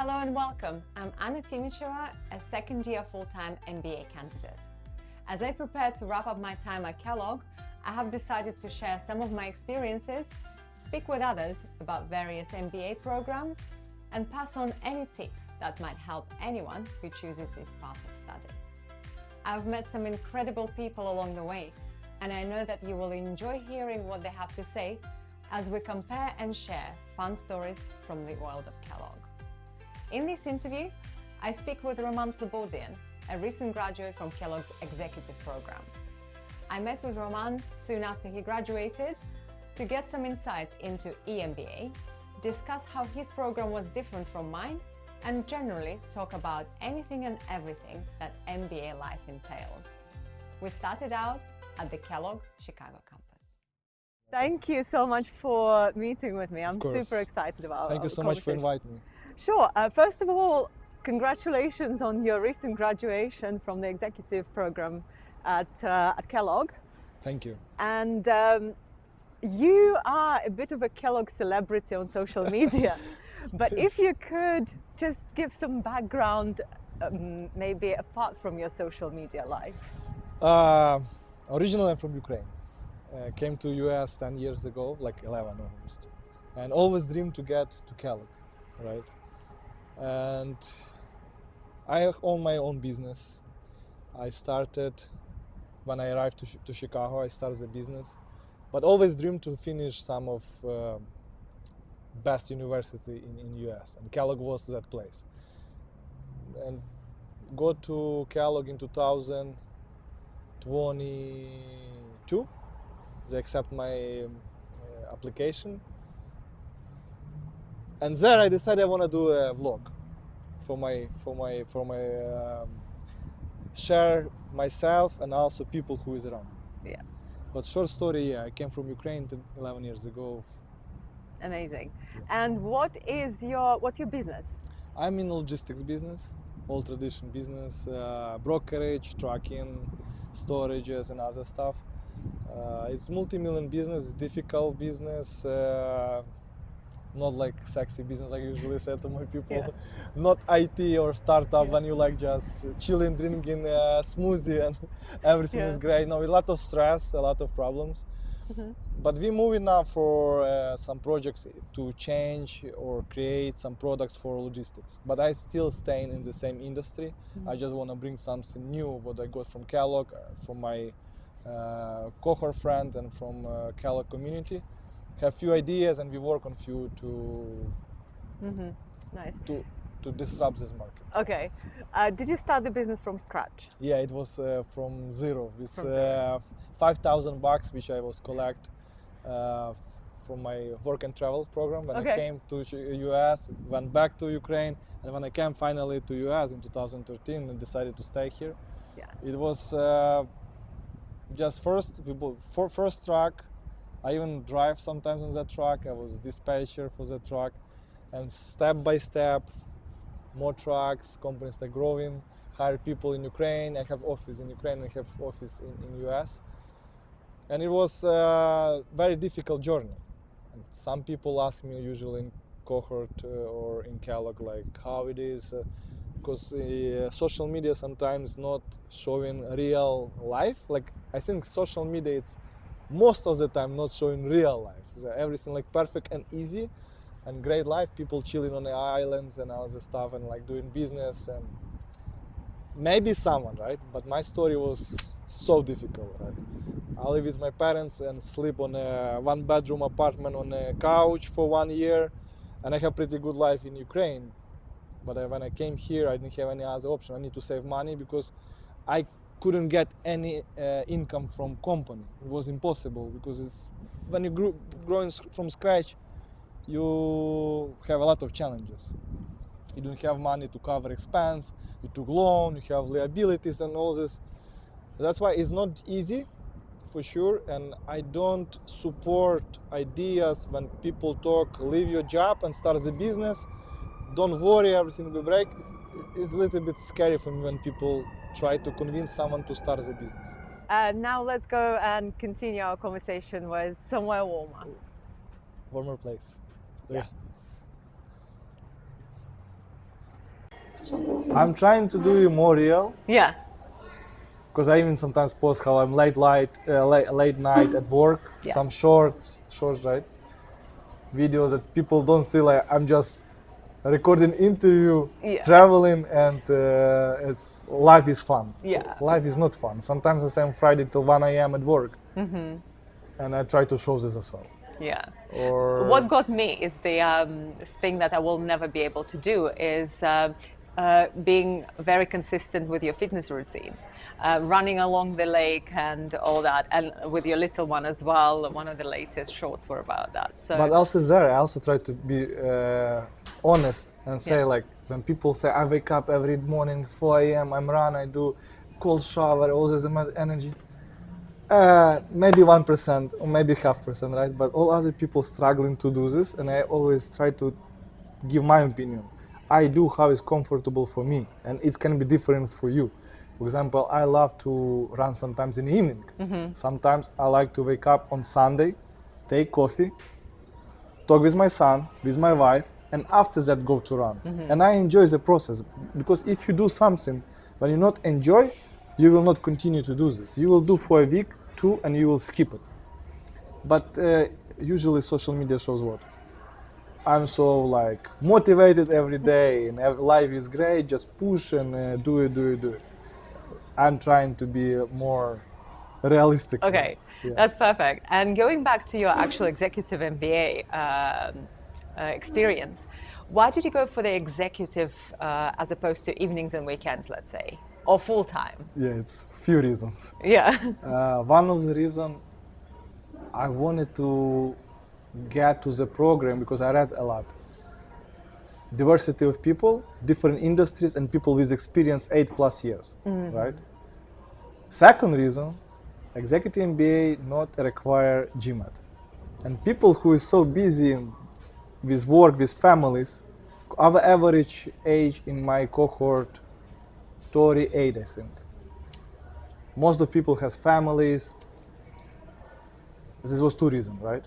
Hello and welcome. I'm Anna Timicheva, a second-year full-time MBA candidate. As I prepare to wrap up my time at Kellogg, I have decided to share some of my experiences, speak with others about various MBA programs, and pass on any tips that might help anyone who chooses this path of study. I've met some incredible people along the way, and I know that you will enjoy hearing what they have to say as we compare and share fun stories from the world of Kellogg. In this interview, I speak with Roman Slobodian, a recent graduate from Kellogg's Executive program. I met with Roman soon after he graduated to get some insights into EMBA, discuss how his program was different from mine, and generally talk about anything and everything that MBA life entails. We started out at the Kellogg Chicago campus. Thank you so much for meeting with me. I'm super excited about Thank you so much for inviting me. Sure. First of all, congratulations on your recent graduation from the executive program at Kellogg. Thank you. And you are a bit of a Kellogg celebrity on social media. But if you could just give some background, maybe apart from your social media life. Originally I'm from Ukraine. Came to US 10 years ago, like 11 almost. And always dreamed to get to Kellogg, right? And I own my own business. I started, when I arrived to Chicago, I started the business. But always dreamed to finish some of best university in US, and Kellogg was that place. And go to Kellogg in 2022. They accept my application. And there I decided I want to do a vlog for my share myself and also people who is around. Yeah. But short story, yeah, I came from Ukraine 11 years ago. Amazing. Yeah. And what's your business? I'm in logistics business, all tradition business, brokerage, trucking, storages and other stuff. It's multi-million business, it's difficult business. Not like sexy business like I usually say to my people. Yeah. Not IT or startup when you like just chilling, drinking smoothie and everything is great. No, a lot of stress, a lot of problems. Mm-hmm. But we're moving now for some projects to change or create some products for logistics. But I still staying in the same industry. Mm-hmm. I just want to bring something new, what I got from Kellogg, from my cohort friend and from Kellogg community. Have few ideas and we work on few to disrupt this market. Okay. Did you start the business from scratch? Yeah, it was from zero with $5,000 which I was collect from my work and travel program when I came to US, went back to Ukraine, and when I came finally to US in 2013 and decided to stay here. Yeah. It was just first truck. I even drive sometimes on that truck. I was a dispatcher for that truck, and step by step, more trucks, companies are growing, hire people in Ukraine. I have office in Ukraine, I have office in US. And it was a very difficult journey. And some people ask me usually in cohort or in Kellogg like how it is, because social media sometimes not showing real life. Like I think social media it's most of the time not showing real life. So everything like perfect and easy and great life, people chilling on the islands and all the stuff and like doing business and maybe someone, right? But my story was so difficult, right? I live with my parents and sleep on a one-bedroom apartment on a couch for 1 year, and I have pretty good life in Ukraine. But when I came here, I didn't have any other option. I need to save money because I couldn't get any income from company. It was impossible because it's when you growing from scratch, you have a lot of challenges. You don't have money to cover expense. You took loan. You have liabilities and all this. That's why it's not easy, for sure. And I don't support ideas when people talk, leave your job and start the business. Don't worry, everything will break. It's a little bit scary for me when people try to convince someone to start the business. Now let's go and continue our conversation with somewhere warmer. Warmer place. Yeah. I'm trying to do it more real. Yeah. Because I even sometimes post how I'm late night at work. Yes. Some shorts, right? Videos that people don't feel like I'm just recording interview, traveling, and life is fun. Yeah. Life is not fun. Sometimes I stay on Friday till 1 a.m. at work, and I try to show this as well. Yeah. Or what got me is the thing that I will never be able to do is being very consistent with your fitness routine. Running along the lake and all that, and with your little one as well. One of the latest shorts were about that. So, but also there, I also try to be honest and say like when people say I wake up every morning 4 a.m. I'm run, I do cold shower, all this energy. Maybe 1% or maybe 0.5%, right? But all other people struggling to do this, and I always try to give my opinion. I do how is comfortable for me, and it can be different for you. For example, I love to run sometimes in the evening. Sometimes I like to wake up on Sunday, take coffee, talk with my son, with my wife, and after that go to run. And I enjoy the process, because if you do something when you not enjoy, you will not continue to do this. You will do for a week, 2, and you will skip it. But usually social media shows what? I'm so like motivated every day, and life is great, just push and do it. I'm trying to be more realistic. Okay, that's perfect. And going back to your actual Executive MBA experience, why did you go for the executive as opposed to evenings and weekends, let's say, or full time? Yeah, it's a few reasons. Yeah. One of the reasons I wanted to get to the program because I read a lot. Diversity of people, different industries, and people with experience 8+ years, right? Second reason, Executive MBA not require GMAT. And people who is so busy with work, with families, our average age in my cohort, 38, I think. Most of people have families. This was 2 reasons, right?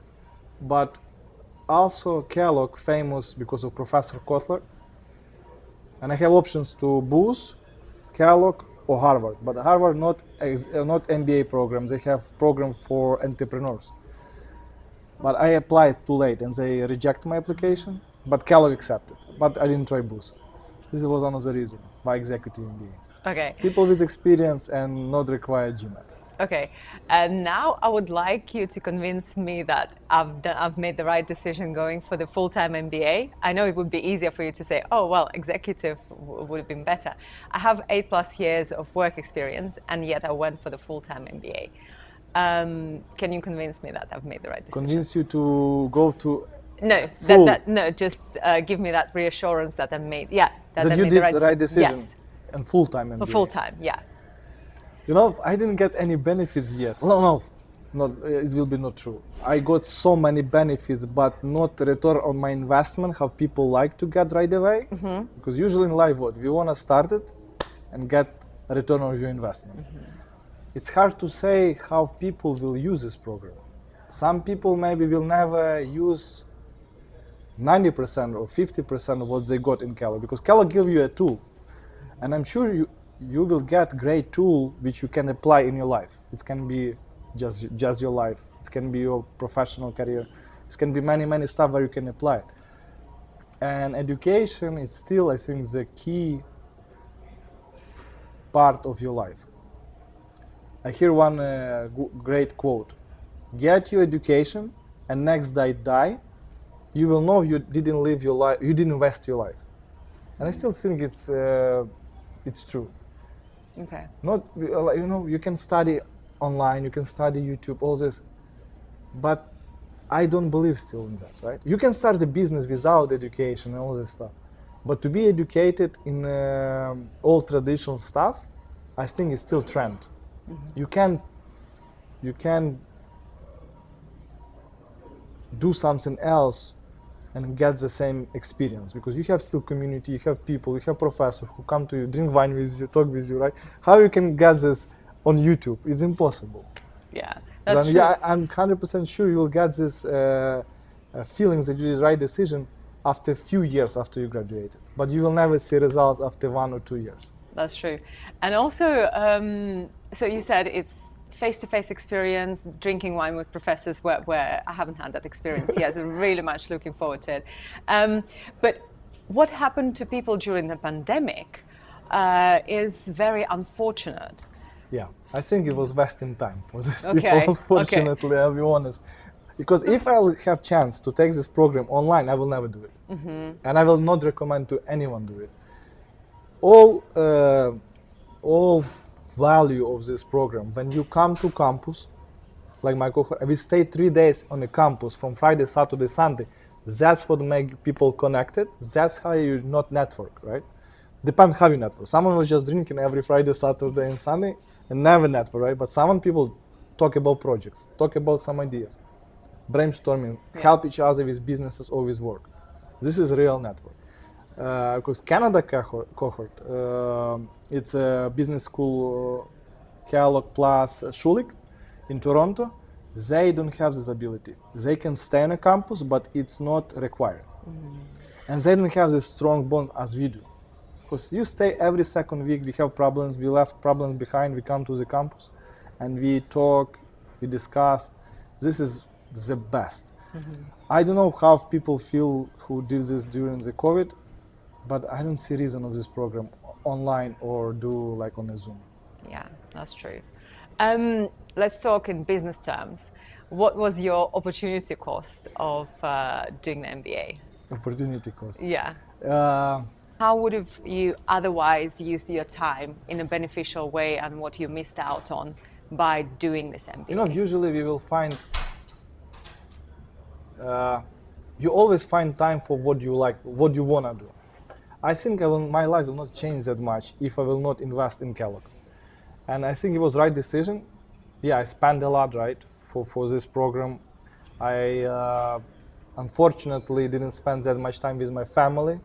But also Kellogg famous because of Professor Kotler. And I have options to Booth, Kellogg, or Harvard. But Harvard not MBA programs. They have program for entrepreneurs. But I applied too late and they rejected my application. But Kellogg accepted. But I didn't try Booth. This was one of the reasons why Executive MBA. Okay. People with experience and not require GMAT. Okay, and now I would like you to convince me that I've made the right decision going for the full-time MBA. I know it would be easier for you to say, oh, well, executive would have been better. I have 8+ years of work experience, and yet I went for the full-time MBA. Can you convince me that I've made the right decision? Convince you to go to No, no, just give me that reassurance that I made, that I you made did the right decision. Yes. And full-time MBA. For full-time, yeah. You know, I didn't get any benefits yet. No, it will be not true. I got so many benefits, but not return on my investment, how people like to get right away. Because usually in life, what? We want to start it and get a return on your investment. It's hard to say how people will use this program. Some people maybe will never use 90% or 50% of what they got in Kellogg, because Kellogg give you a tool. And I'm sure you will get great tool which you can apply in your life. It can be just your life. It can be your professional career. It can be many stuff where you can apply it. And education is still, I think, the key part of your life. I hear one great quote: "Get your education, and next day die. You will know you didn't live your life. You didn't invest your life." And I still think it's true. Okay. Not, you can study online, you can study YouTube, all this, but I don't believe still in that, right? You can start a business without education and all this stuff, but to be educated in all traditional stuff, I think it's still trend. You can do something else and get the same experience, because you have still community, you have people, you have professors who come to you, drink wine with you, talk with you, right? How you can get this on YouTube? It's impossible. Yeah, that's true. Yeah, I'm 100% sure you will get this feelings that you did the right decision after a few years after you graduated, but you will never see results after 1 or 2 years. That's true. And also, so you said it's face-to-face experience, drinking wine with professors, where I haven't had that experience yet. So really much looking forward to it. But what happened to people during the pandemic is very unfortunate. Yeah, I think it was wasting time for these Okay, people, unfortunately, I'll be honest. Because if I'll have chance to take this program online, I will never do it. And I will not recommend to anyone do it. All value of this program, when you come to campus, like my cohort, we stay 3 days on the campus from Friday, Saturday, Sunday. That's what make people connected. That's how you not network, right? Depends how you network. Someone was just drinking every Friday, Saturday, and Sunday, and never network, right? But some people talk about projects, talk about some ideas, brainstorming, help each other with businesses or with work. This is real network. Because Canada cohort, it's a business school, Kellogg plus Schulich in Toronto. They don't have this ability. They can stay on a campus, but it's not required. And they don't have this strong bond as we do. Because you stay every second week, we have problems, we left problems behind, we come to the campus, and we talk, we discuss. This is the best. I don't know how people feel who did this during the COVID, but I don't see reason of this program online or do like on a Zoom. Yeah, that's true. Let's talk in business terms. What was your opportunity cost of doing the MBA? Opportunity cost. Yeah. How would have you otherwise used your time in a beneficial way, and what you missed out on by doing this MBA? You know, usually we will find, you always find time for what you like, what you want to do. I think my life will not change that much if I will not invest in Kellogg. And I think it was the right decision. Yeah, I spent a lot, right, for this program. I unfortunately didn't spend that much time with my family.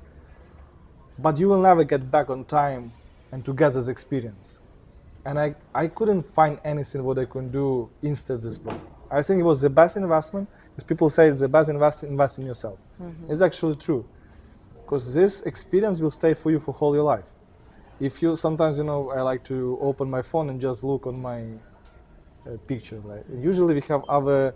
But you will never get back on time and to get this experience. And I couldn't find anything what I could do instead of this program. I think it was the best investment, because people say it's the best invest in yourself. It's actually true. Because this experience will stay for you for whole your life. If you, sometimes, you know, I like to open my phone and just look on my pictures, right? Usually we have our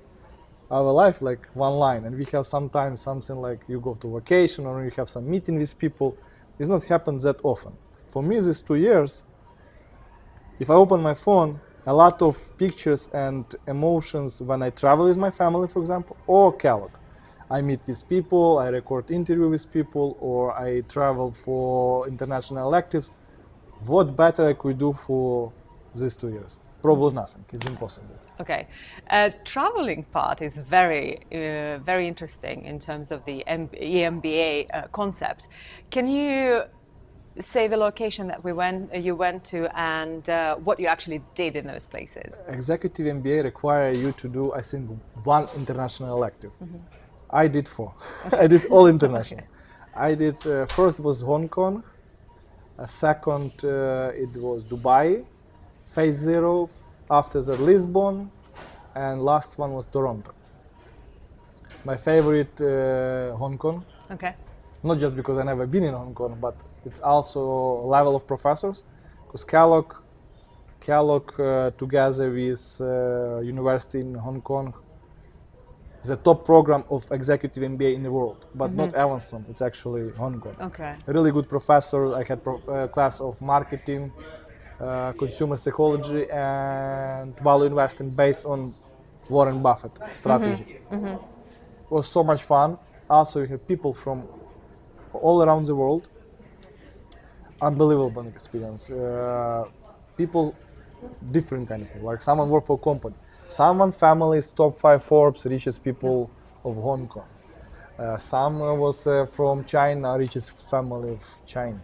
life like one line, and we have sometimes something like you go to vacation or you have some meeting with people. It's not happened that often. For me, these 2 years, if I open my phone, a lot of pictures and emotions when I travel with my family, for example, or Kellogg. I meet with people, I record interview with people, or I travel for international electives. What better I could do for these 2 years? Probably nothing. It's impossible. Okay. Traveling part is very interesting in terms of the EMBA concept. Can you say the location that you went to and what you actually did in those places? Executive MBA require you to do, I think, 1 international elective. I did 4. I did all international. I did, first was Hong Kong, second it was Dubai, phase 0, after that Lisbon, and last one was Toronto. My favorite, Hong Kong. Okay. Not just because I never been in Hong Kong, but it's also level of professors, because Kellogg together with university in Hong Kong, the top program of Executive MBA in the world, but not Evanston, it's actually Hong Kong. Okay. A really good professor. I had class of marketing, consumer psychology, and value investing based on Warren Buffett strategy. It was so much fun. Also, you have people from all around the world. Unbelievable experience. People, different kind of people. Like someone work for a company. Someone family is top 5 Forbes richest people of Hong Kong. Some was from China, richest family of China.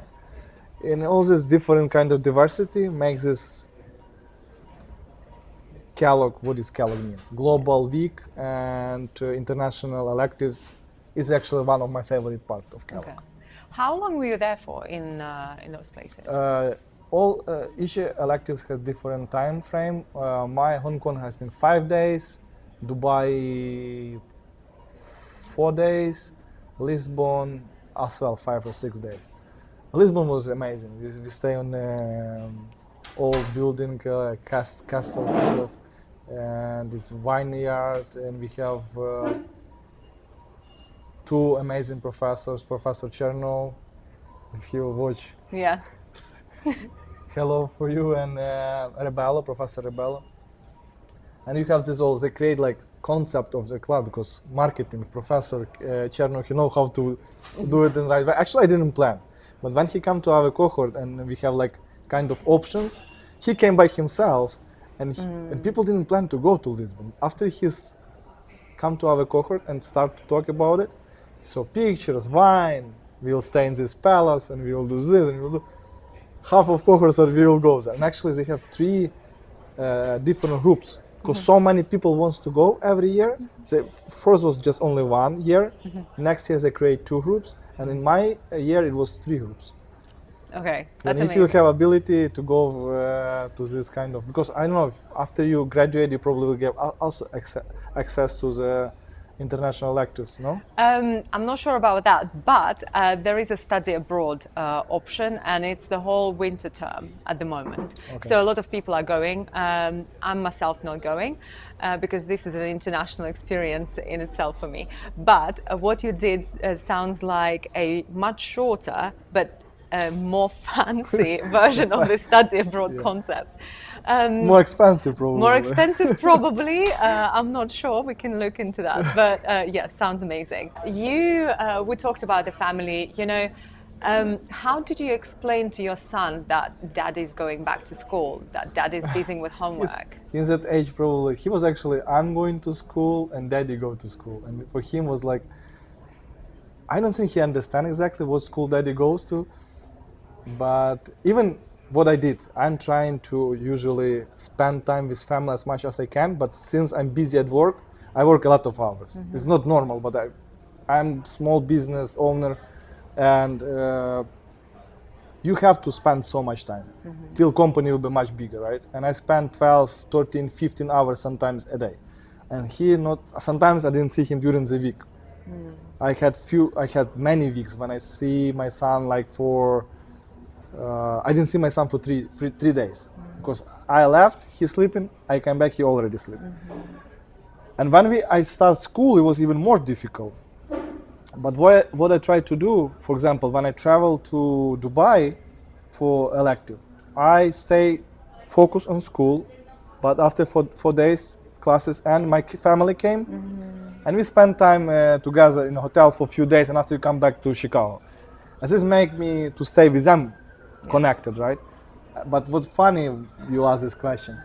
And all this different kind of diversity makes this Kellogg, what does Kellogg mean? Global week and international electives is actually one of my favorite parts of Kellogg. Okay. How long were you there for in those places? Each electives has different time frame. My Hong Kong has in 5 days, Dubai 4 days, Lisbon as well, 5 or 6 days. Lisbon was amazing. We stay on old building, castle kind of, and it's vineyard, and we have two amazing professors, Professor Cherno, if he'll watch. Yeah. Hello for you, and Rebello, Professor Rebello. And you have this all, they create like concept of the club, because marketing, Professor Cherno, he know how to do it in the right way. Actually, I didn't plan, but when he come to our cohort and we have like kind of options, he came by himself, and people didn't plan to go to Lisbon. After he's come to our cohort and start to talk about it, he saw pictures, wine, we'll stay in this palace and we will do this and we'll do. Half of cohorts that we will go there. And actually they have three different groups, because so many people wants to go every year. So first was just only 1 year. Next year they create 2 groups, and in my year it was 3 groups. Okay, And that's if amazing. you have ability to go to this kind of, because I don't know, if after you graduate you probably will get also access to the international electives, no? I'm not sure about that, but there is a study abroad option, and it's the whole winter term at the moment. Okay. So a lot of people are going. I'm myself not going because this is an international experience in itself for me. But what you did sounds like a much shorter but more fancy version of the study abroad concept. More expensive probably. More expensive, probably. I'm not sure. We can look into that. But yeah, sounds amazing. We talked about the family. You know, how did you explain to your son that daddy's going back to school, that daddy's busy with homework? In that age, probably he was actually, I'm going to school and daddy go to school, and for him was like, I don't think he understands exactly what school daddy goes to, but even what I did, I'm trying to usually spend time with family as much as I can, but since I'm busy at work, I work a lot of hours. It's not normal, but I'm small business owner, and you have to spend so much time till company will be much bigger, right? And I spend 12, 13, 15 hours sometimes a day, and sometimes I didn't see him during the week. I had many weeks when I see my son like for I didn't see my son for three days, because I left, he's sleeping, I came back, he already sleeping. And when I start school, it was even more difficult. But what I tried to do, for example, when I travel to Dubai for elective, I stay focused on school, but after 4 days classes and my family came, and we spent time together in a hotel for a few days, and after we come back to Chicago. And this make me to stay with them connected, right? But what's funny, you ask this question.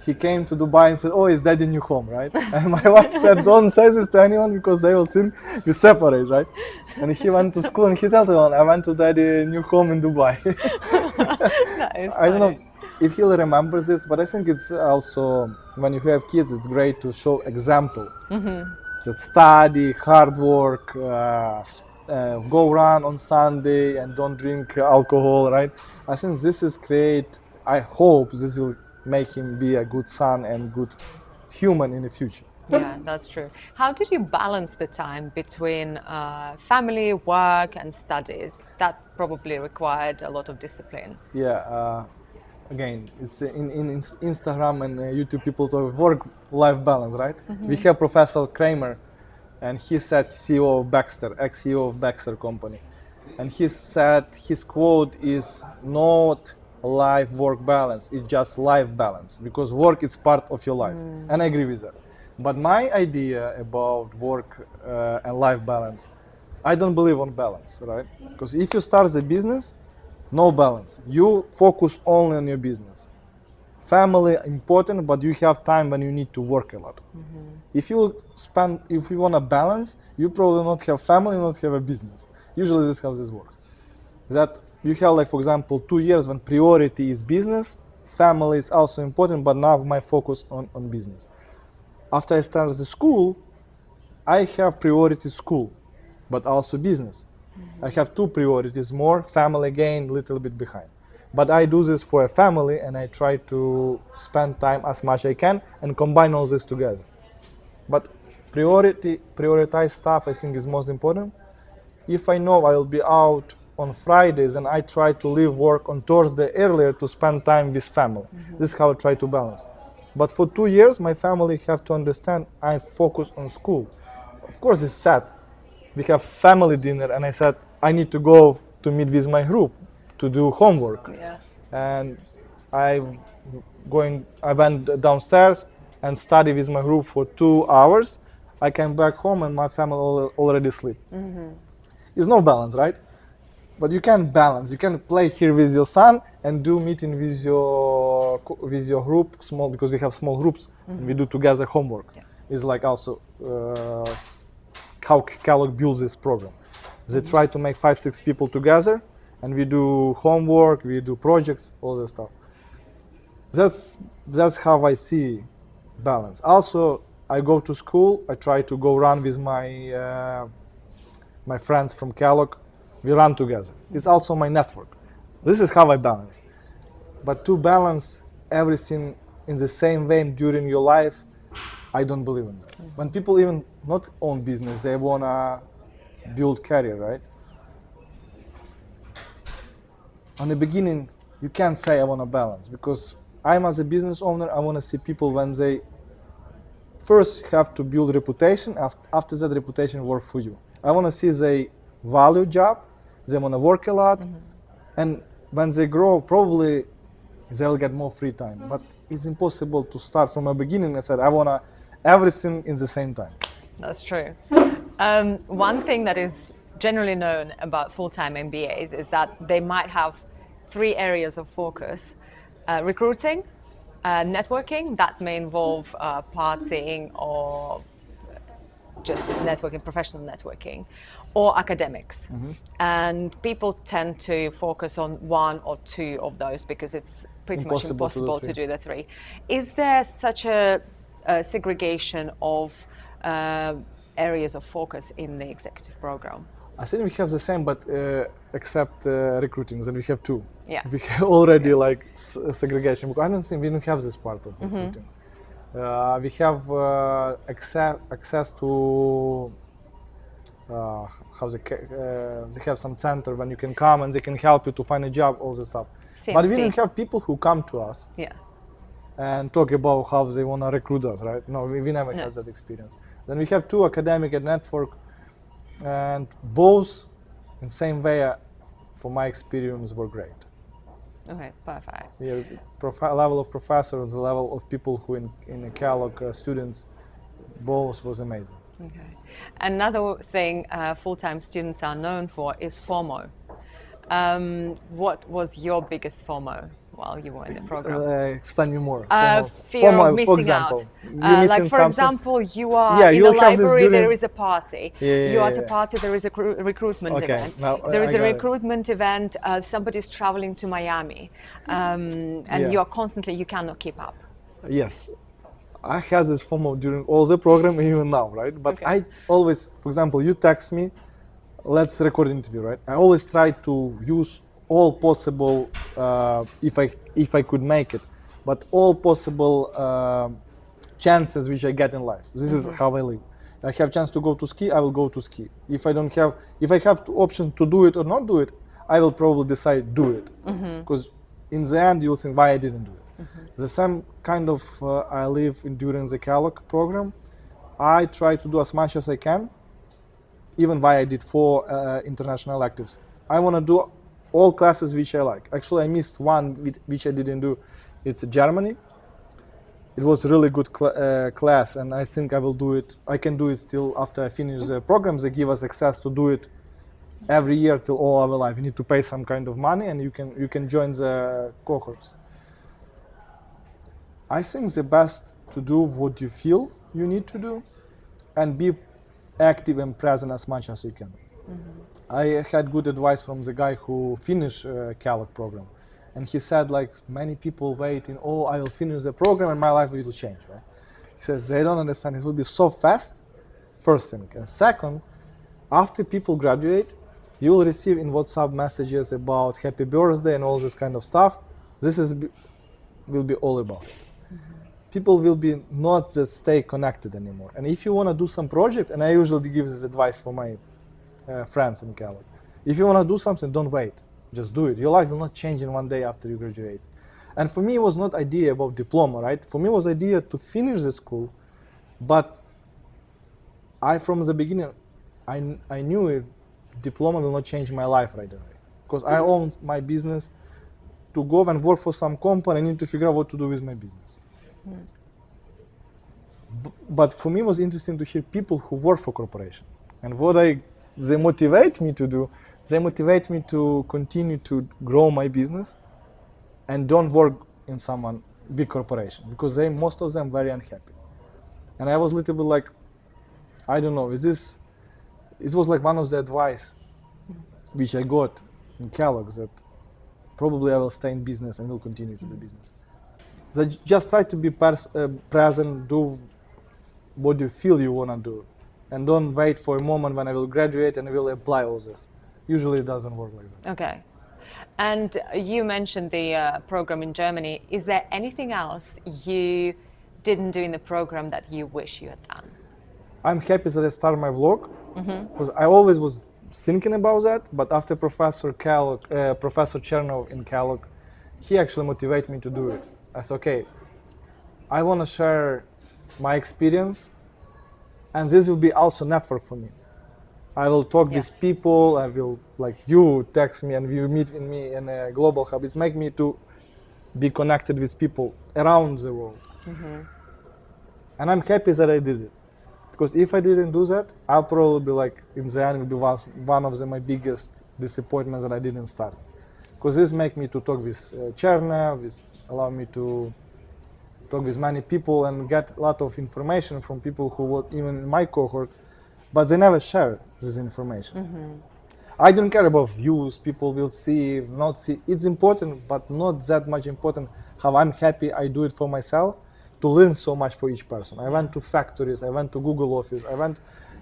He came to Dubai and said, "Oh, is daddy new home, right?" And my wife said, "Don't say this to anyone because they will think we separate, right?" And he went to school and he told everyone, "I went to daddy new home in Dubai." That is I don't know funny. if he'll remember this, but I think it's also, when you have kids, it's great to show example. That study, hard work, go run on Sunday and don't drink alcohol, right? I think this is great. I hope this will make him be a good son and good human in the future. Yeah, that's true. How did you balance the time between family, work, and studies? That probably required a lot of discipline. Yeah, again, it's in Instagram and YouTube people talk work-life balance, right? We have Professor Kramer, and he said, CEO of Baxter, ex-CEO of Baxter company. And he said, his quote is not life-work balance, it's just life balance, because work is part of your life. And I agree with that. But my idea about work and life balance, I don't believe on balance, right? Because if you start the business, no balance. You focus only on your business. Family important, but you have time when you need to work a lot. If you want to balance, you probably not have family, not have a business. Usually this is how this works. That you have, like, for example, 2 years when priority is business, family is also important, but now my focus on business. After I started the school, I have priority school, but also business. I have 2 priorities more, family again, little bit behind. But I do this for a family, and I try to spend time as much as I can and combine all this together. But prioritize stuff, I think, is most important. if I know I will be out on Fridays, and I try to leave work on Thursday earlier to spend time with family. This is how I try to balance. But for 2 years, my family have to understand I focus on school. Of course, it's sad. We have family dinner, and I said I need to go to meet with my group to do homework. Yeah. And I went downstairs and studied with my group for 2 hours. I came back home and my family already sleep. It's no balance, right? But you can balance. You can play here with your son and do meeting with your group, small, because we have small groups and we do together homework. Yeah. It's like also how Kellogg builds this program. They try to make 5-6 people together, and we do homework, we do projects, all this stuff. That's how I see balance. Also, I go to school. I try to go run with my friends from Kellogg. We run together. It's also my network. This is how I balance. But to balance everything in the same way during your life, I don't believe in that. When people even not own business, they wanna build career, right? On the beginning, you can't say I wanna balance, because I'm as a business owner, I wanna see people when they first have to build reputation. After that reputation work for you. I wanna see they value job, they wanna work a lot, and when they grow, probably they'll get more free time. But it's impossible to start from a beginning and say I wanna everything in the same time. That's true. One thing that is generally known about full-time MBAs is that they might have 3 areas of focus: recruiting, networking, that may involve partying or just networking, professional networking, or academics. And people tend to focus on 1 or 2 of those because it's pretty much impossible to do the 3. Is there such a segregation of areas of focus in the executive program? I think we have the same, but except recruiting, then we have 2. Yeah. We have already like segregation, because I don't think we don't have this part of recruiting. We have access to they have some center when you can come and they can help you to find a job, all this stuff. CMC. But we don't have people who come to us and talk about how they want to recruit us, right? No, we never had that experience. Then we have 2, academic and network, and both in same way, for my experience, were great. Okay, perfect. Yeah, level of professors, the level of people who in the Kellogg students, both was amazing. Okay. Another thing full-time students are known for is FOMO. What was your biggest FOMO while you were in the program? Explain me more. Fear of missing out. Like for example, you are in the library, there is a party. You are at a party, there is a recruitment event. Now, there is a recruitment event, somebody's traveling to Miami, and you are constantly, you cannot keep up. Yes. I had this FOMO during all the program, even now, right? But I always, for example, you text me, let's record an interview, right? I always try to use all possible, if I could make it, but all possible chances which I get in life. This is how I live. I have chance to go to ski, I will go to ski. If I have the option to do it or not do it, I will probably decide do it. Because in the end, you'll think why I didn't do it. The same kind of I live during the Kellogg program. I try to do as much as I can, even why I did 4 international electives. I want to do all classes which I like. Actually, I missed one which I didn't do. It's Germany. It was a really good class, and I think I will do it. I can do it still after I finish the program. They give us access to do it every year till all our life. You need to pay some kind of money, and you can join the cohorts. I think the best to do what you feel you need to do, and be active and present as much as you can. I had good advice from the guy who finished Kellogg program, and he said like many people waiting, oh, I will finish the program and my life will change, right? He said they don't understand, it will be so fast, first thing. And second, after people graduate, you will receive in WhatsApp messages about happy birthday and all this kind of stuff. This will be all about it. People will be not that stay connected anymore. And if you want to do some project, and I usually give this advice for my friends in Kellogg. If you want to do something, don't wait. Just do it. Your life will not change in one day after you graduate. And for me, it was not idea about diploma, right? For me, it was idea to finish the school, but from the beginning, I knew it, diploma will not change my life right away. Because I owned my business. To go and work for some company, I need to figure out what to do with my business. But for me, it was interesting to hear people who work for corporation. And what they motivate me to do, they motivate me to continue to grow my business and don't work in someone big corporation, because most of them very unhappy. And I was a little bit like, I don't know, it was like one of the advice which I got in Kellogg, that probably I will stay in business and will continue to do business. That just try to be present, do what you feel you want to do, and don't wait for a moment when I will graduate and I will apply all this. Usually it doesn't work like that. Okay. And you mentioned the program in Germany. Is there anything else you didn't do in the program that you wish you had done? I'm happy that I started my vlog, because I always was thinking about that, but after Professor Chernov in Kellogg, he actually motivated me to do it. I said, okay, I want to share my experience, and this will be also network for me. I will talk with people, I will, like you text me and you meet with me in a global hub. It's make me to be connected with people around the world. And I'm happy that I did it. Because if I didn't do that, I'll probably be like, in the end, will be one of my biggest disappointments that I didn't start. Because this make me to talk with Cherna, allow me to talk with many people and get a lot of information from people who were even in my cohort, but they never share this information. I don't care about views, people will see, not see. It's important, but not that much important how I'm happy I do it for myself, to learn so much for each person. I went to factories, I went to Google office,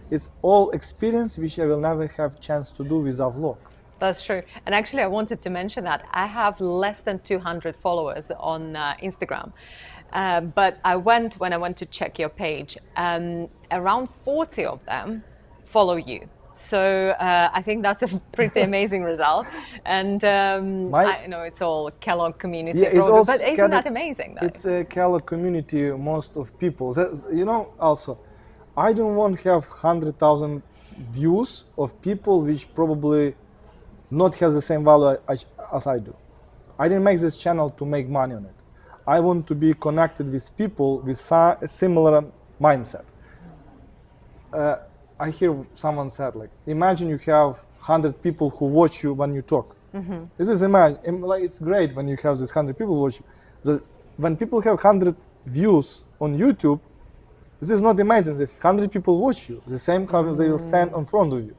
it's all experience which I will never have chance to do without vlog. That's true. And actually, I wanted to mention that I have less than 200 followers on Instagram. But when I went to check your page, around 40 of them follow you. So I think that's a pretty amazing result. And I know it's all Kellogg community, but isn't that amazing? Though? It's a Kellogg community, most of people. Also, I don't want to have 100,000 views of people which probably not have the same value as I do. I didn't make this channel to make money on it. I want to be connected with people with a similar mindset. I hear someone said, like, imagine you have 100 people who watch you when you talk. This is it's great when you have this 100 people watch you. When people have 100 views on YouTube, this is not amazing. If 100 people watch you, the same how they will stand in front of you.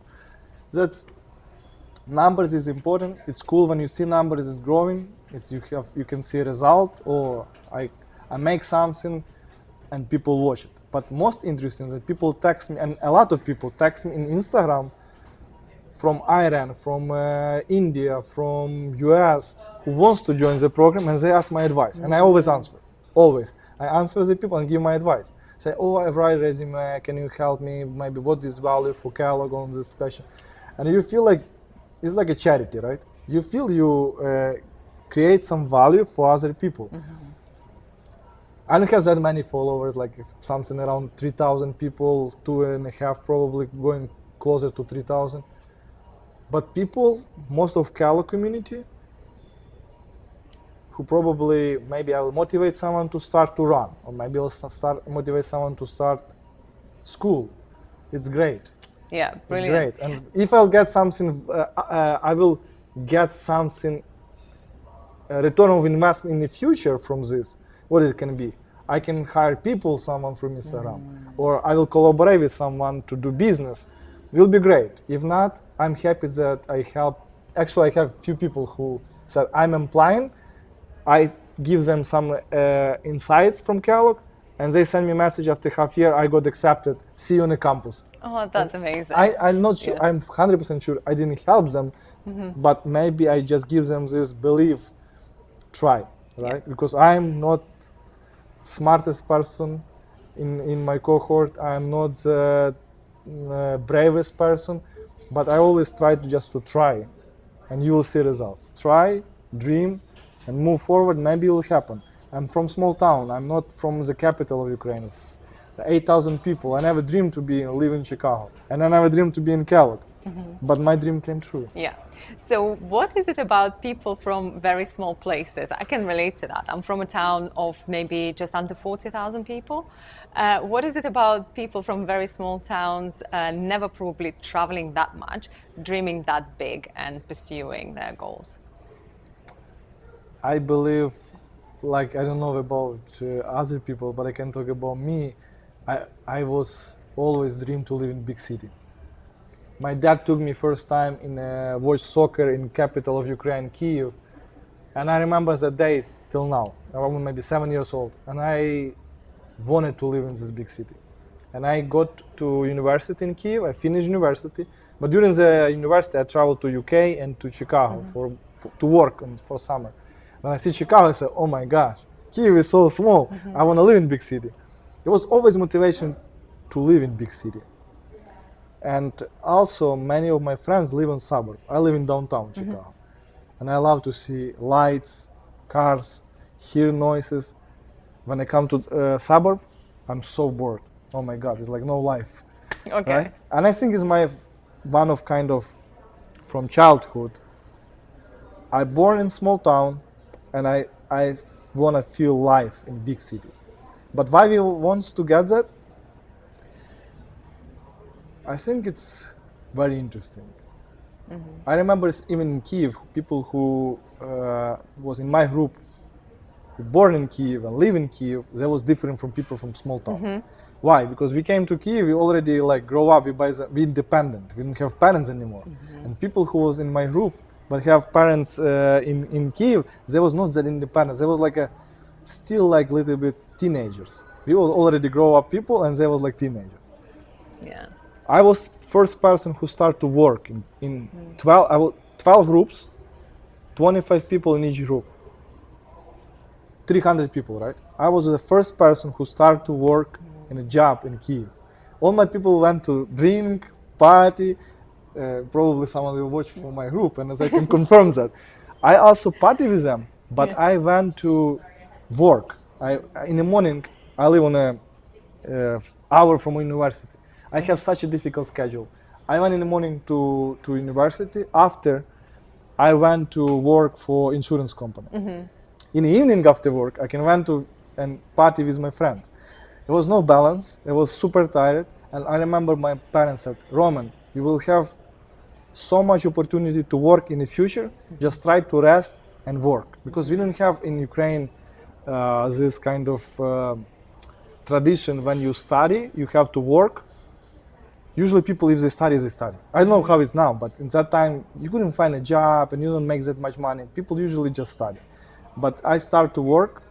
Numbers is important. It's cool when you see numbers is growing. You can see a result, or I make something and people watch it. But most interesting that people text me, and a lot of people text me in Instagram from Iran, from India, from US, who wants to join the program, and they ask my advice. And I always answer, always. I answer the people and give my advice. Say, oh, I write resume, can you help me? Maybe what is value for Kellogg on this question? And you feel like, it's like a charity, right? You feel you create some value for other people. I don't have that many followers, like something around 3,000 people, 2.5 probably going closer to 3,000. But people, most of Kellogg community, who probably, maybe I will motivate someone to start to run, or maybe I'll motivate someone to start school. It's great. Yeah, brilliant. It's great. And if I'll get something, I will get something, return of investment in the future from this. What it can be. I can hire people, someone from Instagram, or I will collaborate with someone to do business. It will be great. If not, I'm happy that I help. Actually, I have few people who said, I'm applying. I give them some insights from Kellogg, and they send me a message after half year, I got accepted, see you on the campus. Oh, that's amazing. I'm not sure, I'm 100% sure I didn't help them, but maybe I just give them this belief, try, right? Yeah. Because I'm not smartest person in my cohort, I'm not the bravest person, but I always try to just to try, and you will see results. Try, dream, and move forward. Maybe it will happen. I'm from small town. I'm not from the capital of Ukraine. 8,000 people. I never dreamed to live in Chicago, and I never dreamed to be in Kellogg. But my dream came true. Yeah. So what is it about people from very small places? I can relate to that. I'm from a town of maybe just under 40,000 people. What is it about people from very small towns, never probably traveling that much, dreaming that big and pursuing their goals? I believe, I don't know about other people, but I can talk about me. I was always dreamed to live in big city. My dad took me first time in watch soccer in capital of Ukraine, Kyiv, and I remember that day till now. I was maybe 7 years old, and I wanted to live in this big city. And I got to university in Kyiv. I finished university, but during the university I traveled to UK and to Chicago to work for summer. When I see Chicago, I say, oh my gosh, Kyiv is so small. I want to live in big city. It was always motivation to live in big city. And also many of my friends live in suburb. I live in downtown Chicago. And I love to see lights, cars, hear noises. When I come to suburb, I'm so bored. Oh my God, it's like no life. Okay. Right? And I think it's my one of kind of from childhood. I born in small town, and I want to feel life in big cities. But why we want to get that? I think it's very interesting. I remember even in Kyiv, people who was in my group, who born in Kyiv and live in Kyiv, they was different from people from small town. Why? Because we came to Kyiv, we already grow up, we independent, we didn't have parents anymore. And people who was in my group, but have parents in Kyiv, they was not that independent. They was still little bit teenagers. We was already grow up people, and they was teenagers. Yeah. I was first person who started to work in 12 groups, 25 people in each group. 300 people, right? I was the first person who started to work in a job in Kyiv. All my people went to drink, party. Probably someone will watch from my group, and as I can confirm that. I also party with them, but I went to work. In the morning, I live on a hour from university. I have such a difficult schedule. I went in the morning to university. After, I went to work for insurance company. In the evening after work, I can went to and party with my friends. There was no balance. I was super tired, and I remember my parents said, "Roman, you will have so much opportunity to work in the future. Just try to rest and work." Because we didn't have in Ukraine this kind of tradition. When you study, you have to work. Usually people, if they study, they study. I don't know how it's now, but in that time, you couldn't find a job and you don't make that much money. People usually just study. But I started to work.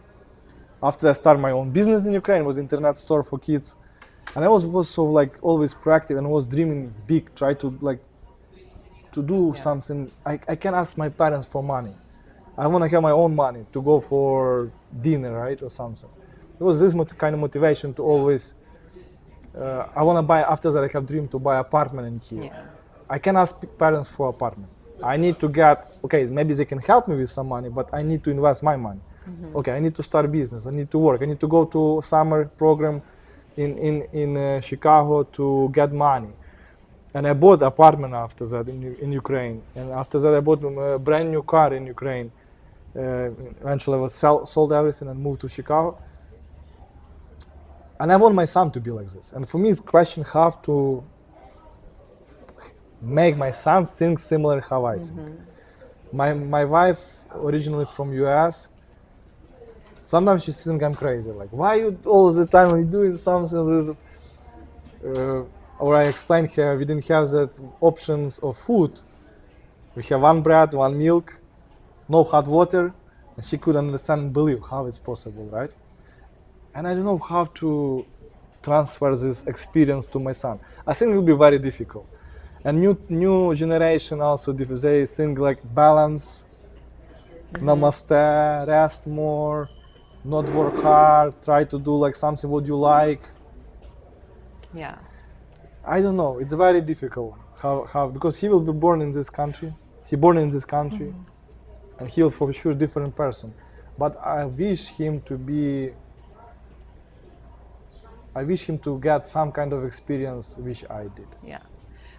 After I started my own business in Ukraine, it was internet store for kids. And I was so always proactive, and I was dreaming big, try to do something. I can ask my parents for money. I want to have my own money to go for dinner, right, or something. It was this kind of motivation to always, I want to buy, after that I have dream to buy apartment in Kyiv. I can ask parents for apartment. I need to get, okay, maybe they can help me with some money, but I need to invest my money. Okay, I need to start business, I need to work, I need to go to summer program in Chicago to get money. And I bought apartment after that in Ukraine. And after that I bought a brand new car in Ukraine. Eventually I was sold everything and moved to Chicago. And I want my son to be like this. And for me, it's a question how to make my son think similar how I think. My wife, originally from US, sometimes she thinks I'm crazy. Why you all the time are you doing something? Or I explained her, we didn't have that options of food. We have one bread, one milk, no hot water. And she couldn't understand and believe how it's possible, right? And I don't know how to transfer this experience to my son. I think it will be very difficult. And new generation also, they think balance, namaste, rest more, not work hard, try to do something what you like. Yeah. I don't know, it's very difficult. how because he will be born in this country. He born in this country, and he'll for sure different person. But I wish him to be. I wish him to get some kind of experience which I did. Yeah.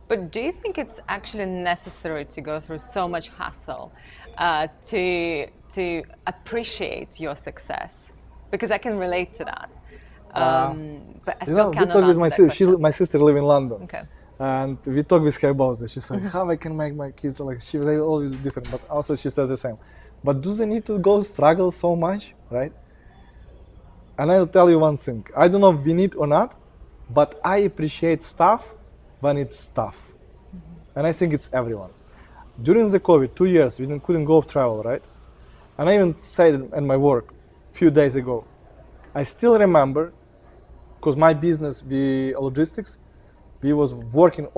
But do you think it's actually necessary to go through so much hassle to appreciate your success? Because I can relate to that. But I still cannot we talk with answer my sister live in London. Okay. And we talk with her about this. She's like, how I can make my kids like they always different, but also she says the same. But do they need to go struggle so much, right? And I'll tell you one thing. I don't know if we need or not, but I appreciate stuff when it's tough. And I think it's everyone. During the COVID, 2 years, we couldn't go travel, right? And I even said it in my work a few days ago. I still remember, because my business, logistics, we was working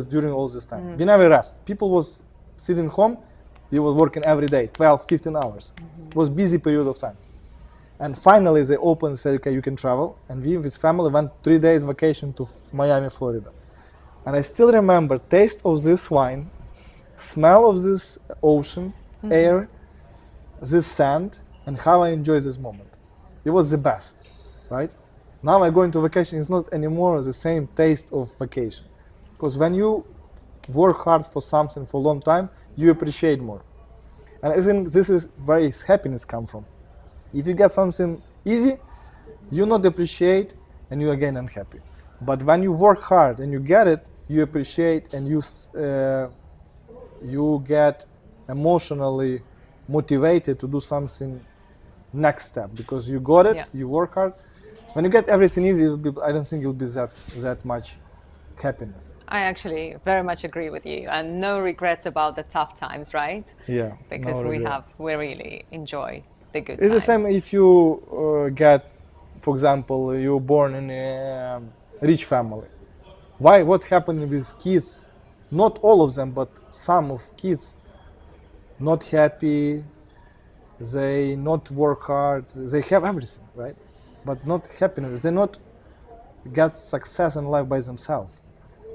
during all this time. We never rest. People was sitting home, we was working every day, 12, 15 hours. It was busy period of time. And finally they opened and said, okay, you can travel. And we with family went 3 days vacation to Miami, Florida. And I still remember taste of this wine, smell of this ocean, air, this sand, and how I enjoy this moment. It was the best, right? Now I go into vacation, it's not anymore the same taste of vacation. Because when you work hard for something for a long time, you appreciate more. And I think this is where happiness comes from. If you get something easy, you not appreciate and you again unhappy. But when you work hard and you get it, you appreciate and you get emotionally motivated to do something next step because you got it, you work hard. When you get everything easy, I don't think it'll be that much happiness. I actually very much agree with you, and no regrets about the tough times, right? Yeah. Because we really enjoy the good times. It's the same if you get, for example, you're born in a rich family. What happened with kids? Not all of them, but some of kids not happy. They not work hard. They have everything, right? But not happiness. They not get success in life by themselves,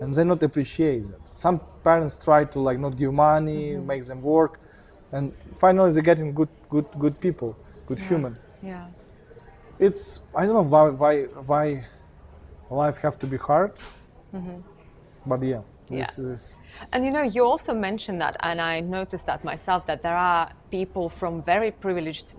and they not appreciate it. Some parents try to like not give money, make them work, and finally they're getting good people, good human. Yeah. It's I don't know why life have to be hard, but yeah. And you also mentioned that, and I noticed that myself, that there are people from very privileged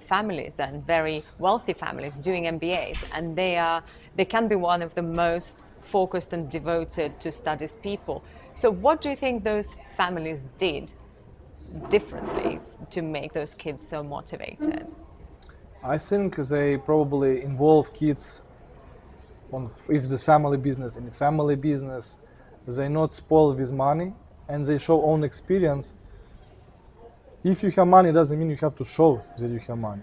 families and very wealthy families doing MBAs, and they can be one of the most focused and devoted to studies people. So what do you think those families did differently to make those kids so motivated? I think they probably involve kids if this family business, in family business, they not spoil with money and they show own experience. If you have money, doesn't mean you have to show that you have money.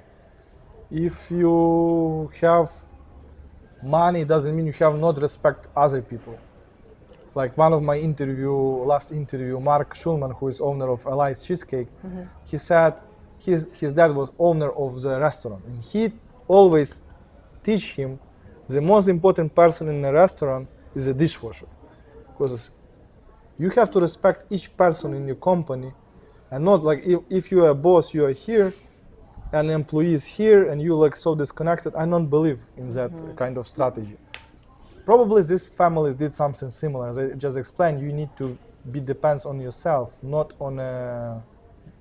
If you have money, doesn't mean you have not respect other people. Like one of my last interview, Mark Schulman, who is owner of Eli's Cheesecake, he said his dad was owner of the restaurant, and he always teach him the most important person in the restaurant is the dishwasher. Because you have to respect each person in your company, and not like if you are a boss, you are here, and employee is here, and you like so disconnected. I don't believe in that kind of strategy. Probably these families did something similar. As I just explained, you need to depends on yourself, not on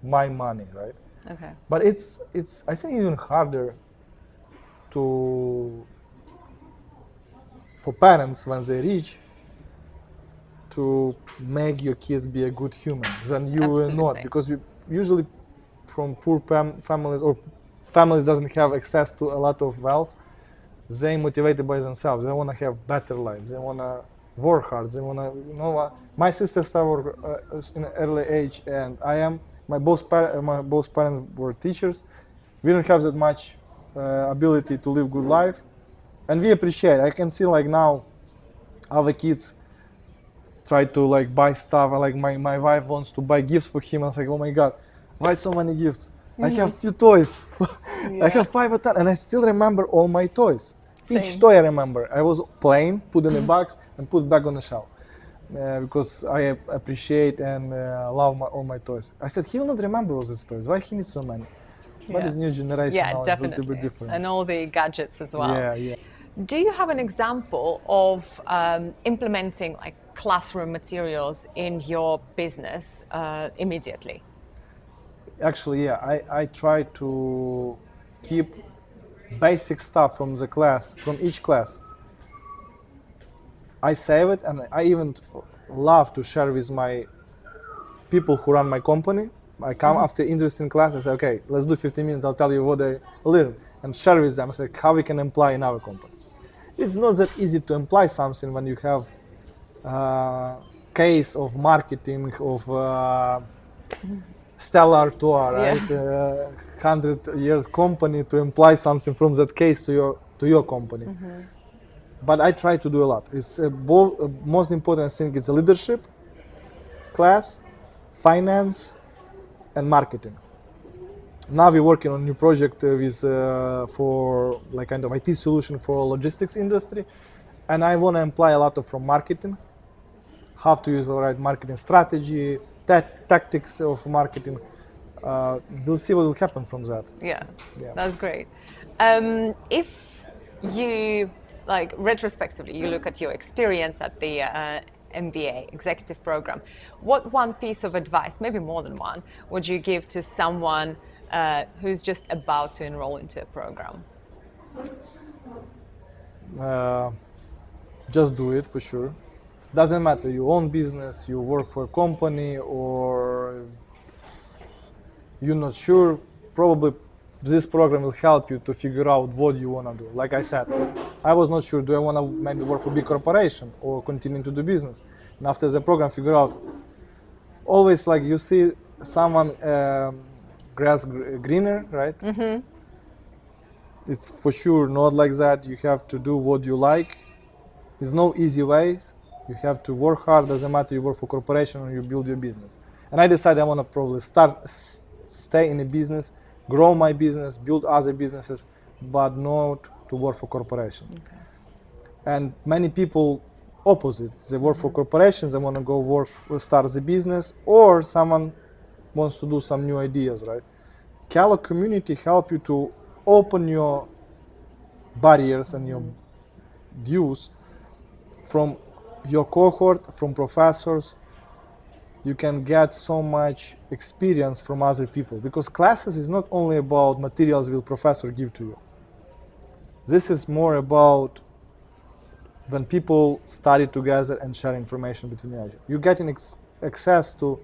my money, right? Okay. But it's I think even harder for parents when they reach to make your kids be a good human than you will not, because we usually from poor families or families doesn't have access to a lot of wealth, they motivated by themselves. They want to have better lives. They want to work hard. They want to, my sister started in an early age, and my both parents were teachers. We don't have that much ability to live good life, and we appreciate. I can see like now, other kids try to like buy stuff. Like my wife wants to buy gifts for him. I was like, oh my God, why so many gifts? I have few toys. I have 5 or 10, and I still remember all my toys. Each toy I remember. I was playing, put in a box, and put back on the shelf. because I appreciate and love all my toys. I said, he will not remember all these toys. Why he needs so many? But it's new generation now, it's a little bit different. And all the gadgets as well. Yeah. Do you have an example of implementing like classroom materials in your business immediately? Actually, yeah, I try to keep basic stuff from the class, from each class. I save it, and I even love to share with my people who run my company. I come after interesting class and say, okay, let's do 15 minutes, I'll tell you what I learned, and share with them, say, how we can apply in our company. It's not that easy to apply something when you have case of marketing, of Stella Artois, right? 100 years company to apply something from that case to your company. But I try to do a lot. It's most important thing is leadership, class, finance, and marketing. Now we're working on a new project for like kind of IT solution for logistics industry, and I want to apply a lot of from marketing, how to use the right marketing strategy, tactics of marketing. We'll see what will happen from that. Yeah. That's great. If you, like retrospectively, you look at your experience at the MBA executive program, what one piece of advice, maybe more than one, would you give to someone who's just about to enroll into a program? Just do it for sure. Doesn't matter, you own business, you work for a company, or you're not sure, probably this program will help you to figure out what you want to do. Like I said, I was not sure, do I want to maybe work for a big corporation or continue to do business? And after the program, figure out, always like you see someone grass greener, right? It's for sure not like that. You have to do what you like. There's no easy ways. You have to work hard. Doesn't matter you work for a corporation or you build your business. And I decided I want to probably stay in a business, grow my business, build other businesses, but not to work for corporation. And many people opposite. They work for corporations. They want to go start the business, or someone wants to do some new ideas, right? Kellogg community help you to open your barriers and your views from your cohort, from professors. You can get so much experience from other people, because classes is not only about materials will professor give to you. This is more about when people study together and share information between each other. You're getting access to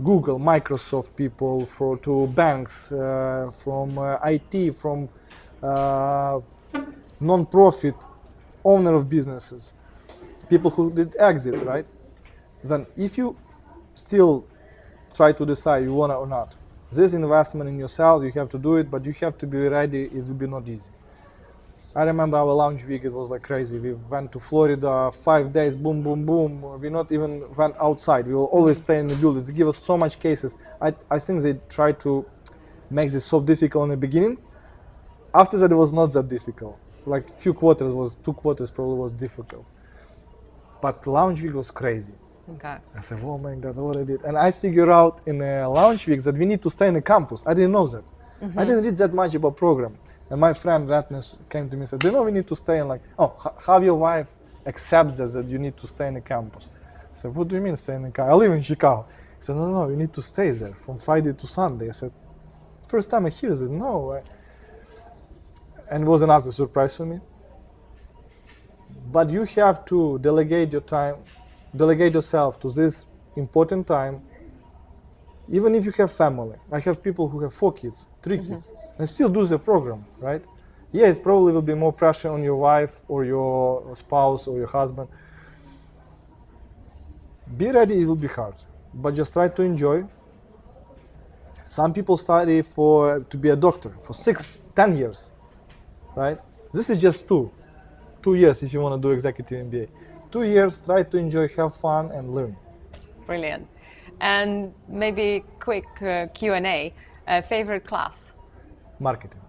Google, Microsoft people, to banks, from IT, from non-profit owner of businesses, people who did exit, right? Then if you still try to decide you want it or not, this investment in yourself, you have to do it, but you have to be ready. It will be not easy. I remember our launch week, it was like crazy. We went to Florida, 5 days, boom, boom, boom. We not even went outside. We will always stay in the buildings. They give us so much cases. I think they tried to make this so difficult in the beginning. After that, it was not that difficult. Like 2 quarters probably was difficult. But launch week was crazy. Okay. I said, oh my God, what I did. And I figured out in a launch week that we need to stay in the campus. I didn't know that. I didn't read that much about program. And my friend Ratnesh came to me and said, do you know we need to stay in how your wife accepts that you need to stay in the campus? I said, what do you mean stay in the campus? I live in Chicago. He said, no, you need to stay there from Friday to Sunday. I said, first time I hear this, no. And it was another surprise for me. But you have to delegate your time, delegate yourself to this important time, even if you have family. I have people who have 4 kids, 3 kids, and still do the program, right? Yeah, it probably will be more pressure on your wife or your spouse or your husband. Be ready, it will be hard, but just try to enjoy. Some people study to be a doctor for 6, 10 years, right? This is just 2 years if you want to do Executive MBA. 2 years, try to enjoy, have fun, and learn. Brilliant. And maybe quick Q&A. Favorite class? Marketing.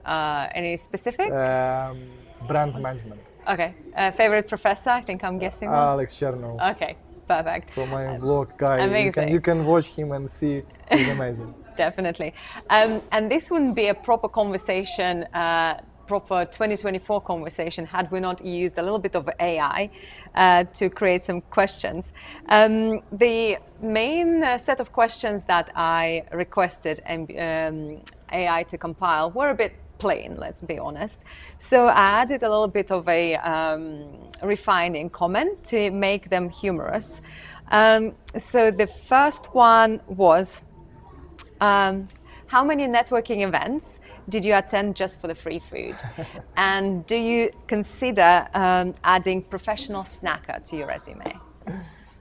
Any specific? Brand management. Okay. Favorite professor? I think I'm guessing one. Alex Chernow. Okay. Perfect. From my vlog guy. Amazing. You can watch him and see he's amazing. Definitely. And this wouldn't be a proper conversation, proper 2024 conversation, had we not used a little bit of AI to create some questions. The main set of questions that I requested AI to compile were a bit plain, let's be honest. So I added a little bit of a refining comment to make them humorous. So the first one was, how many networking events did you attend just for the free food? And do you consider adding professional snacker to your resume?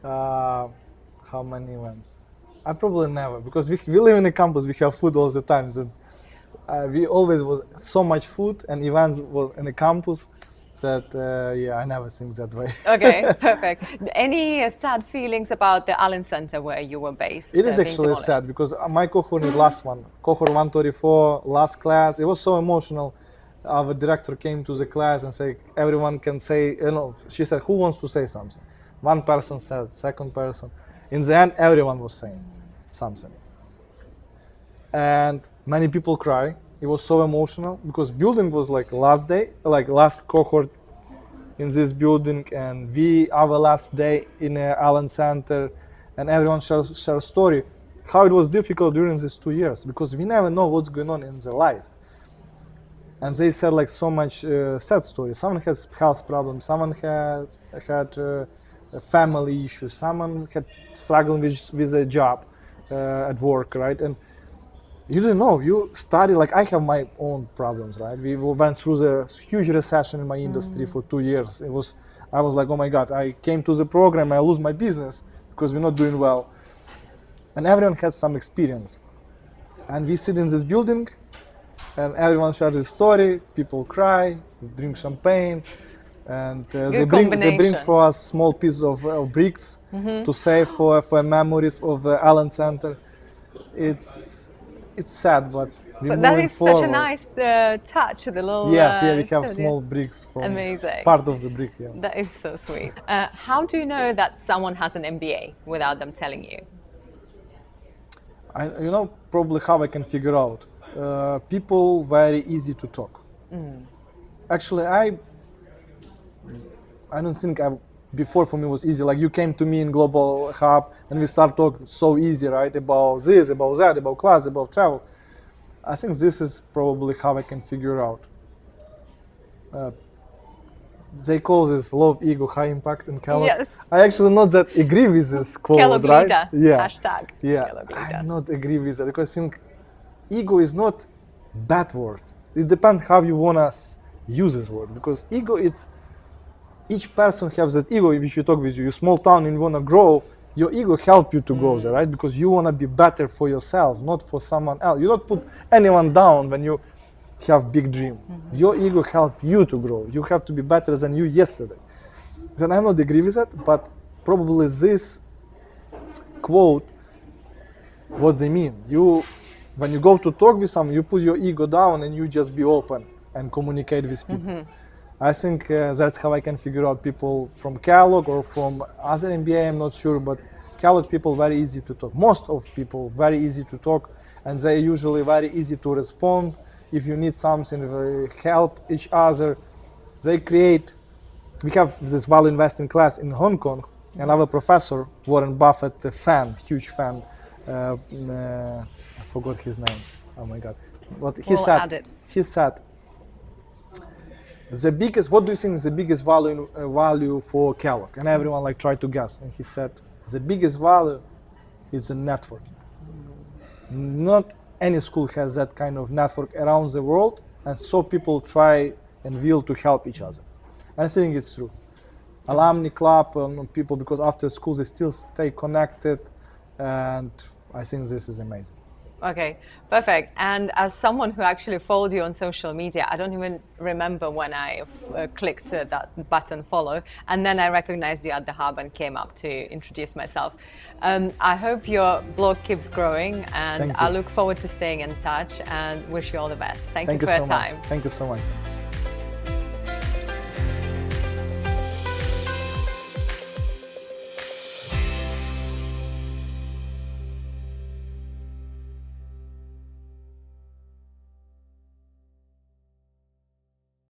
How many events? I probably never, because we live in a campus, we have food all the time. So, we always was so much food and events were in the campus that I never think that way. Okay, perfect. Any sad feelings about the Allen Center where you were based? It is actually sad because my cohort is last one, cohort 134, last class. It was so emotional. Our director came to the class and said, everyone can say, she said, who wants to say something? One person said, second person. In the end, everyone was saying something. And many people cry. It was so emotional because building was like last day, like last cohort in this building, and our last day in Allen Center, and everyone shares story how it was difficult during these 2 years because we never know what's going on in their life. And they said like so much sad stories. Someone has health problems, someone had family issues, someone had struggling with a job at work, right? And you didn't know. You study, like I have my own problems, right? We went through the huge recession in my industry for 2 years. I was like, oh my God, I came to the program, I lose my business because we're not doing well. And everyone had some experience. And we sit in this building and everyone shares his story, people cry, drink champagne, and they bring for us small pieces of bricks to save for memories of Allen Center. It's sad, but that is forward. Such a nice touch, the little... Yes, we have small bricks from amazing. Part of the brick. Yeah. That is so sweet. How do you know that someone has an MBA without them telling you? Probably how I can figure out. People very easy to talk. Actually, I don't think before for me was easy. Like you came to me in Global Hub and we start talking so easy, right? About this, about that, about class, about travel. I think this is probably how I can figure out. They call this low ego, high impact in Kellogg. Yes. I actually not that agree with this quote, Kellogg right? leader. Yeah. Hashtag. Yeah. Kellogg leader. I not agree with that because I think ego is not bad word. It depends how you wanna use this word because ego, it's each person has that ego. If you talk with you, small town and you wanna grow, your ego help you to go there, right? Because you wanna be better for yourself, not for someone else. You don't put anyone down when you have big dream. Your ego help you to grow. You have to be better than you yesterday. Then I'm not agree with that, but probably this quote, what they mean. When you go to talk with someone, you put your ego down and you just be open and communicate with people. I think that's how I can figure out people from Kellogg or from other MBA, I'm not sure, but Kellogg people very easy to talk. Most of people very easy to talk, and they usually very easy to respond. If you need something, they help each other. They create, we have this value investing class in Hong Kong, and our professor, Warren Buffett, a fan, huge fan, I forgot his name, oh my God. But he said, what do you think is the biggest value for Kellogg? And everyone like tried to guess. And he said, the biggest value is the network. Not any school has that kind of network around the world. And so people try and will to help each other. And I think it's true. Alumni club, people, because after school they still stay connected. And I think this is amazing. Okay, perfect. And as someone who actually followed you on social media, I don't even remember when I clicked that button follow, and then I recognized you at the hub and came up to introduce myself. I hope your blog keeps growing, and I look forward to staying in touch and wish you all the best. Thank you for your time. Thank you so much.